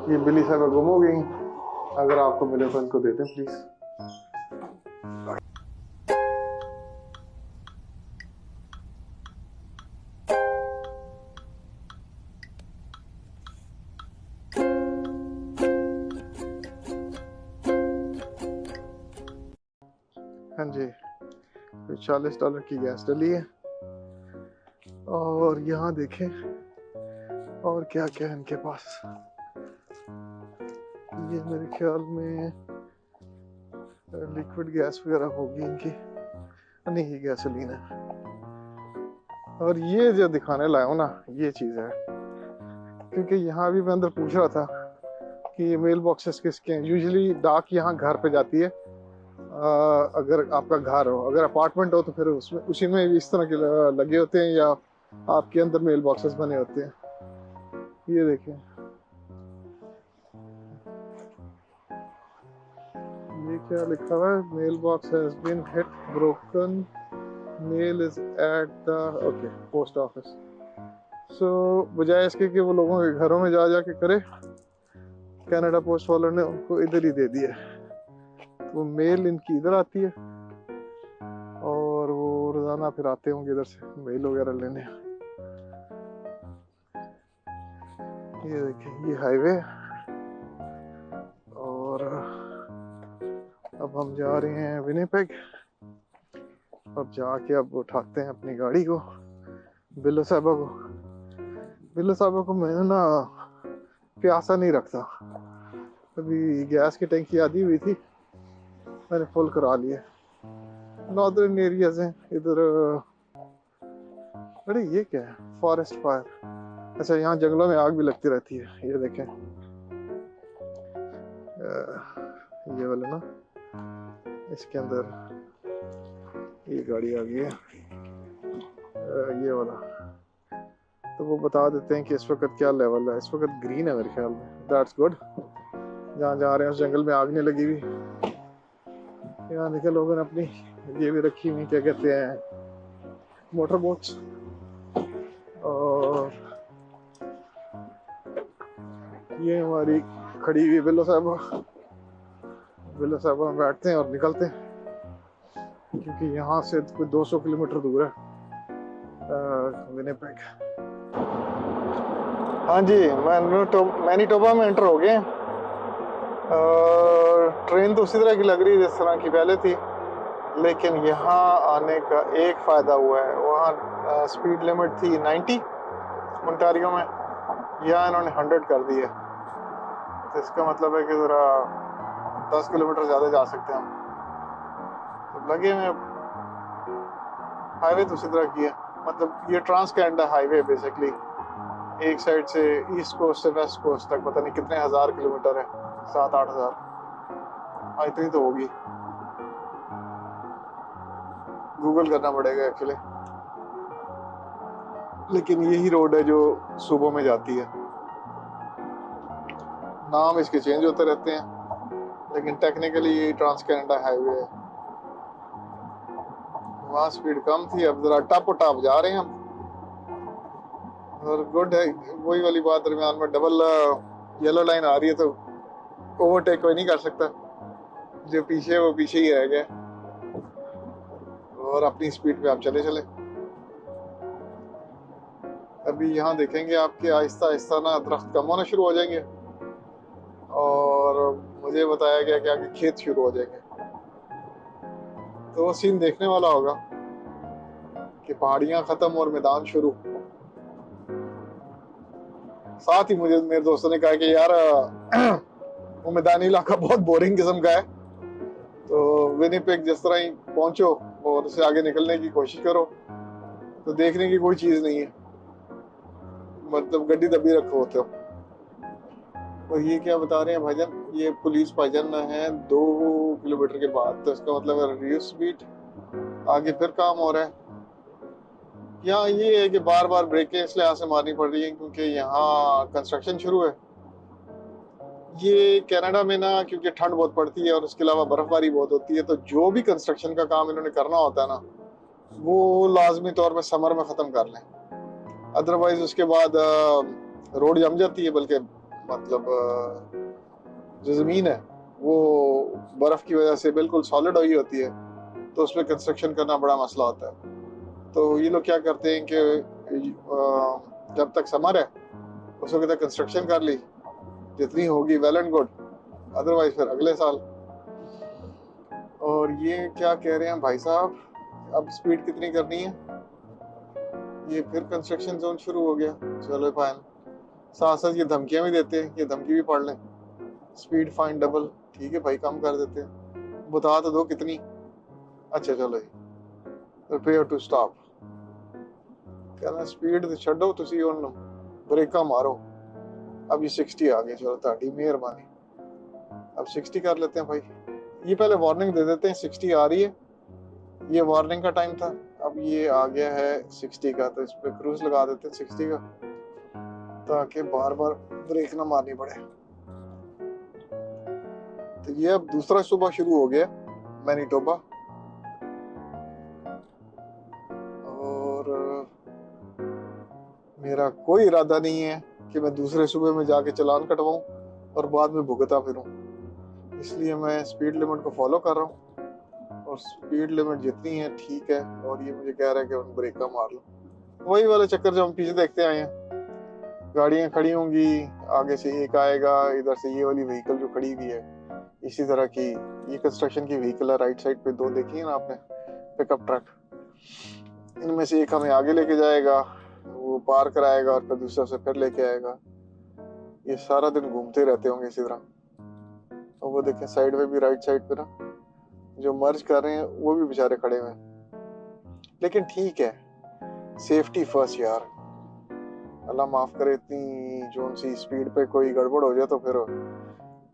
ये बिल्ली साहब गुम हो गई, अगर आपको मिले तो इनको दे दें प्लीज। हाँ जी, तो $40 की गैस डली है। और यहाँ देखें और क्या क्या है इनके पास। ये मेरे ख्याल में लिक्विड गैस वगैरह होगी इनकी, नहीं ये गैसोलीन है। और ये जो दिखाने लाया हूँ ना, ये चीज़ है, क्योंकि यहाँ भी मैं अंदर पूछ रहा था कि ये मेल बॉक्सेस किसके हैं। यूजुअली डाक यहाँ घर पे जाती है। अगर आपका घर हो, अगर अपार्टमेंट हो तो फिर उसमें उसी में इस तरह के लगे होते हैं, या आपके अंदर मेल बॉक्सेस बने होते हैं। ये देखें, ये क्या लिखा हुआ है, mail box has been hit broken, mail is at the okay post office. So बजाय इसके कि वो लोगों के घरों में जा के करे, कनाडा पोस्ट वालों ने उनको इधर ही दे दिया। वो मेल इनकी इधर आती है और वो रोजाना फिर आते होंगे इधर से मेल वगैरह लेने। ये देखिए, ये हाईवे, और अब हम जा रहे हैं विनिपेग। अब जाके अब उठाते हैं अपनी गाड़ी को, बिल्लो साहबा को। बिल्लो साहबा को मैंने ना प्यासा नहीं रखता, अभी गैस की टंकी आधी हुई थी, मैंने फुल करा लिया। नॉर्दर्न एरियाज हैं इधर। अरे ये क्या है, फॉरेस्ट फायर। अच्छा, यहाँ जंगलों में आग भी लगती रहती है। ये देखें, ये वाला ना, इसके अंदर ये गाड़ी आ गई है, ये वाला। तो वो बता देते हैं कि इस वक्त क्या लेवल है। इस वक्त ग्रीन है मेरे ख्याल में, दैट्स गुड। जहाँ जा रहे हैं उस जंगल में आग नहीं लगी हुई। यहाँ देखे लोगों ने अपनी ये भी रखी हुई, क्या कहते हैं, मोटर बोट्स। और ये हमारी खड़ी हुई बिल्लो साहबा। बिल्लो साहबा में बैठते हैं और निकलते हैं, क्योंकि यहाँ से कोई 200 किलोमीटर दूर है विनिपेग। हाँ जी, मैनीटोबा में एंटर हो गए। ट्रेन तो उसी तरह की लग रही है जिस तरह की पहले थी, लेकिन यहाँ आने का एक फ़ायदा हुआ है। वहाँ स्पीड लिमिट थी 90 ओंटारियो में, यहाँ इन्होंने 100 कर दी है। तो इसका मतलब है कि ज़रा 10 किलोमीटर ज़्यादा जा सकते हैं हम। तो लगे में हाईवे तो उसी तरह की है, मतलब ये ट्रांस कैनेडा हाईवे बेसिकली, एक साइड से ईस्ट कोस्ट से वेस्ट कोस्ट तक पता नहीं कितने हज़ार किलोमीटर है, 7-8 हज़ार, हाँ इतनी तो होगी। गूगल करना पड़ेगा एक्चुअली, लेकिन यही रोड है जो सूबों में जाती है। नाम इसके चेंज होते रहते हैं, लेकिन टेक्निकली ये ट्रांस कैनेडा हाईवे है। वहाँ स्पीड कम थी, अब जरा टप जा रहे हैं हम। और गुड है, वही वाली बात, दरमियान में डबल येलो लाइन आ रही है तो ओवरटेक कोई नहीं कर सकता। जो पीछे है वो पीछे ही रह गया, और अपनी स्पीड पे आप चले चले। अभी यहाँ देखेंगे आपके आहिस्ता आहिस्ता ना दरख्त कम होना शुरू हो जाएंगे, और मुझे बताया गया कि आगे खेत शुरू हो जाएंगे। तो वो सीन देखने वाला होगा कि पहाड़ियाँ खत्म और मैदान शुरू। साथ ही मुझे मेरे दोस्तों ने कहा कि यार वो मैदानी इलाका बहुत बोरिंग किस्म का है, तो विनिपेग जिस तरह ही पहुंचो और उससे आगे निकलने की कोशिश करो तो देखने की कोई चीज़ नहीं है, मतलब गड्डी दबी रखो होते हो। और ये क्या बता रहे हैं भाईजान, ये पुलिस भाईजान है 2 किलोमीटर के बाद, तो इसका मतलब है रिड्यूस स्पीड, आगे फिर काम हो रहा है। यहाँ ये है कि बार बार ब्रेकें इसलिए यहाँ से मारनी पड़ रही है क्योंकि यहाँ कंस्ट्रक्शन शुरू है। ये कनाडा में ना, क्योंकि ठंड बहुत पड़ती है और उसके अलावा बर्फबारी बहुत होती है, तो जो भी कंस्ट्रक्शन का काम इन्होंने करना होता है ना, वो लाजमी तौर पर समर में ख़त्म कर लें, अदरवाइज उसके बाद रोड जम जाती है, बल्कि मतलब जो ज़मीन है वो बर्फ़ की वजह से बिल्कुल सॉलिड हुई होती है, तो उस पे कंस्ट्रक्शन करना बड़ा मसला होता है। तो ये लोग क्या करते हैं कि जब तक समर है उस वक्त तक कंस्ट्रक्शन कर ली, जितनी होगी वेल एंड गुड, अदरवाइज फिर अगले साल। और ये क्या कह रहे हैं भाई साहब, अब स्पीड कितनी करनी है? ये फिर कंस्ट्रक्शन जोन शुरू हो गया। चलो फाइन, साथ साथ ये धमकियां भी देते हैं, ये धमकी भी पढ़ लें, स्पीड फाइन डबल। ठीक है भाई, कम कर देते हैं, बता तो दो कितनी। अच्छा चलो जी, प्रिपेयर टू स्टॉप। कहना स्पीड तो छो, तुसी उन ब्रेका मारो। अब ये 60 आ गए, चलो ताड़ी मेहरबानी, अब 60 कर लेते हैं भाई। ये पहले वार्निंग दे देते हैं 60 आ रही है, ये वार्निंग का टाइम था, अब ये आ गया है 60 का, तो इस पे क्रूज लगा देते हैं 60 का, ताकि बार बार ब्रेक ना मारनी पड़े। तो ये अब दूसरा सुबह शुरू हो गया मैनीटोबा, और मेरा कोई इरादा नहीं है कि मैं दूसरे सूबे में जाके चालान कटवाऊं और बाद में भुगता फिरूं। इसलिए मैं स्पीड लिमिट को फॉलो कर रहा हूं, और स्पीड लिमिट जितनी है ठीक है, और ये मुझे कह रहा है कि ब्रेक मार लो। वही वाला चक्कर जो हम पीछे देखते आए हैं, गाड़ियां खड़ी होंगी, आगे से एक आएगा, इधर से ये वाली व्हीकल जो खड़ी हुई है इसी तरह की, ये कंस्ट्रक्शन की व्हीकल है, राइट साइड पे दो देखी है ना आपने, पिकअप ट्रक। इनमें से एक हमें आगे लेके जाएगा, वो पार कराएगा, और फिर दूसरा से फिर लेके आएगा। ये सारा दिन घूमते रहते होंगे इसी तरह। और वो देखें साइड में भी, राइट साइड पे ना जो मर्ज कर रहे हैं वो भी बेचारे खड़े हुए हैं। लेकिन ठीक है, सेफ्टी फर्स्ट यार, अल्लाह माफ करे, इतनी जोन सी स्पीड पे कोई गड़बड़ हो जाए तो फिर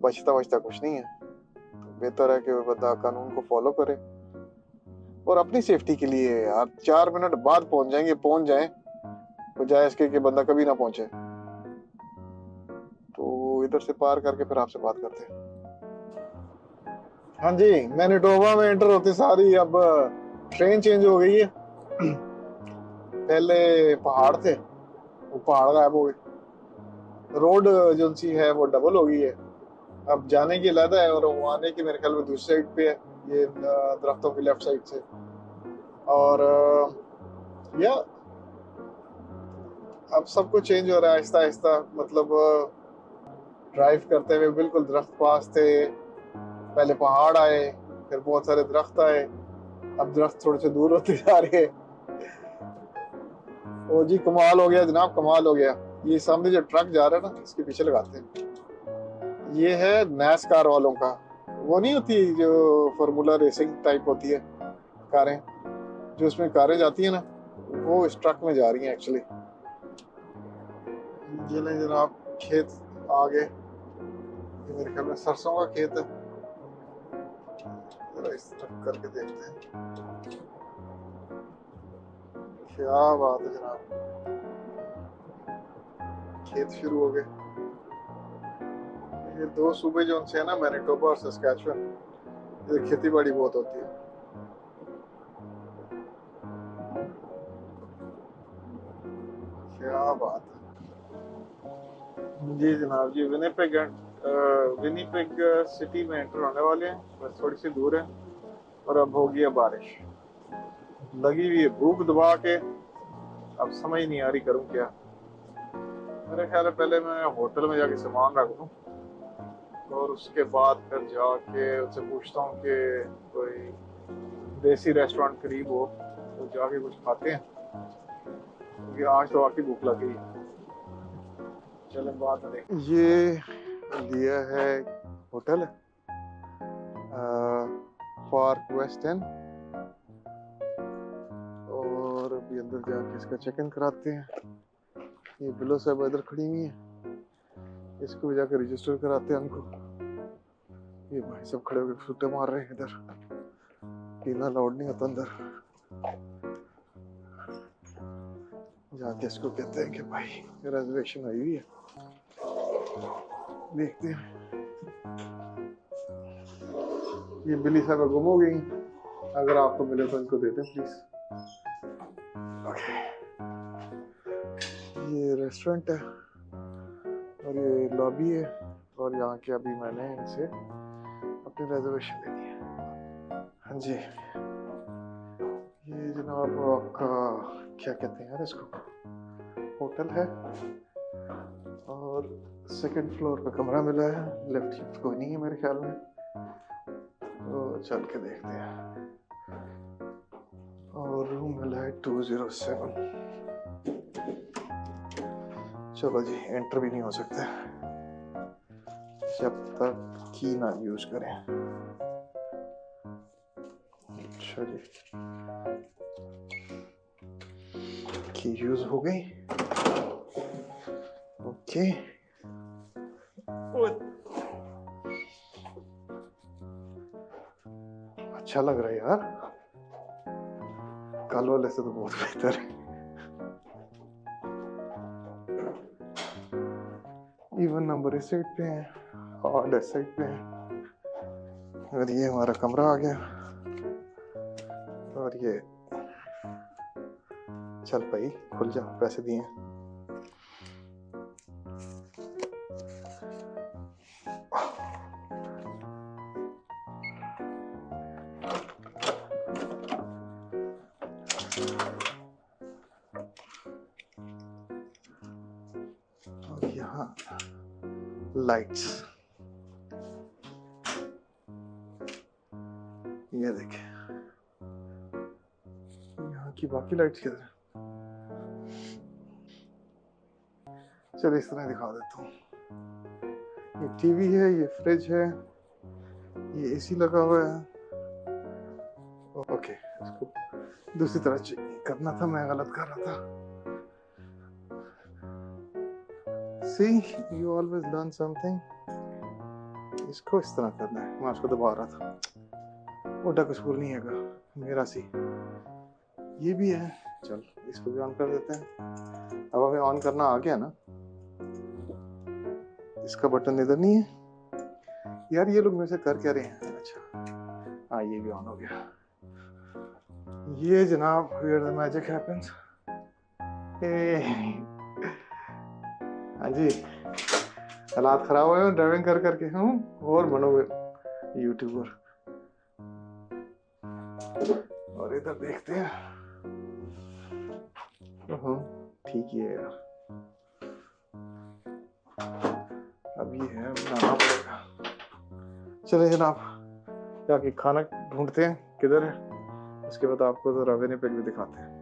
बचता बचता कुछ नहीं है। तो बेहतर है कि बंदा कानून को फॉलो करे, और अपनी सेफ्टी के लिए यार 4 मिनट बाद पहुंच जाएंगे, पहुंच जाए, बजाय इसके कि बंदा कभी ना पहुंचे। तो इधर से पार करके फिर आपसे बात करते हैं। हाँ जी, मैनीटोबा में एंटर होते सारी अब ट्रेन चेंज हो गई है। पहले पहाड़ थे, वो पहाड़ गायब हो गए, रोड जो सी है वो डबल हो गई है, अब जाने की अलहदा है और वो आने की मेरे ख्याल में दूसरी साइड पे है, ये दरख्तों की लेफ्ट साइड से। और या अब सब कुछ चेंज हो रहा है आहिस्ता आहिस्ता, मतलब ड्राइव करते हुए बिल्कुल दरख्त पास थे, पहले पहाड़ आए, फिर बहुत सारे दरख्त आए, अब दरख्त थोड़े से दूर होते जा रहे हैं। ओ जी कमाल हो गया जनाब, कमाल हो गया। ये सामने जो ट्रक जा रहा है ना, इसके पीछे लगाते हैं। ये है नैसकार वालों का, वो नहीं होती जो फार्मूला रेसिंग टाइप होती है कारें, जो उसमें कारें जाती है ना, वो इस ट्रक में जा रही हैं एक्चुअली। ये नहीं जनाब, खेत आगे, ये मेरे ख्याल में सरसों का खेत है, जरा इस तरफ करके देखते हैं। क्या बात है जनाब, खेत शुरू हो गए। ये दो सूबे जो उनसे है ना, मैनीटोबा और सस्कैचुअन, इधर खेती बाड़ी बहुत होती है। क्या बात है जी जनाब जी, विनिपेग सिटी में एंटर होने वाले हैं, बस थोड़ी सी दूर है, और अब हो गई है बारिश, लगी हुई है भूख दबा के, अब समझ नहीं आ रही करूं क्या। मेरे ख्याल है पहले मैं होटल में जाके सामान रख दूं, और उसके बाद फिर जाके उससे पूछता हूँ कि कोई देसी रेस्टोरेंट करीब हो तो जाके कुछ खाते हैं, क्योंकि आज तो वाकई भूख लग गई। चलें बाद में देखें। ये लिया है होटल पार्क वेस्ट एंड, और अभी अंदर जाके इसका चेक इन कराते हैं। ये बिलो साहब इधर खड़ी हुई है, इसको भी जाकर रजिस्टर कराते हैं हमको। ये भाई सब खड़े होकर छुट्टे मार रहे हैं, इधर पीना अलाउड नहीं होता अंदर। जाके इसको कहते हैं कि भाई रिजर्वेशन आई हुई है, देखते हैं। ये बिली साहब गुम हो गई, अगर आपको मिले तो इनको देते हैं प्लीज। ओके, ये रेस्टोरेंट है, और ये लॉबी है, और यहाँ के अभी मैंने इनसे अपनी रिजर्वेशन ले ली है। हाँ जी, ये जनाब आपका क्या कहते हैं यार इसको, होटल है, और सेकंड फ्लोर पे कमरा मिला है। लिफ्ट कोई नहीं है मेरे ख्याल में, तो चल के देखते हैं। और रूम मिला है 207। चलो जी, एंटर भी नहीं हो सकता जब तक की ना यूज करें। अच्छा जी, की यूज हो गई। ओके, अच्छा लग रहा है यार, कल वाले से तो बहुत बेहतर है। इवन नंबर इस साइड पे है, ऑड इस साइड पे है। और ये हमारा कमरा आ गया, और ये चल भाई खुल जा, पैसे दिए। और यहाँ लाइट्स, ये देखें, यहाँ की बाकी लाइट्स किधर है? चलो इस तरह दिखा देता हूँ। ये टीवी है, ये फ्रिज है, ये एसी लगा हुआ है। ओके, इसको दूसरी तरह चेक करना था, मैं गलत कर रहा था। See, you always learn something. इसको इस तरह करना है, मैं उसको दबा रहा था। वो कसूर नहीं है मेरा सी। ये भी है, चल इसको भी ऑन कर देते हैं। अब हमें ऑन करना आ गया ना, इसका बटन इधर नहीं है यार। ये लोग मेरे से कर क्या रहे हैं? अच्छा हाँ, ये भी ऑन हो गया। ये जनाब where the magic happens। हाँ जी, हालात खराब हुए ड्राइविंग कर करके हूँ, और बनोगे यूट्यूबर। और इधर देखते हैं। ठीक ही है यार, अब ये है बनाना पड़ेगा। चले जनाब, जाके खाना ढूंढते हैं किधर है, उसके बाद आपको तो रवेने पे भी दिखाते हैं।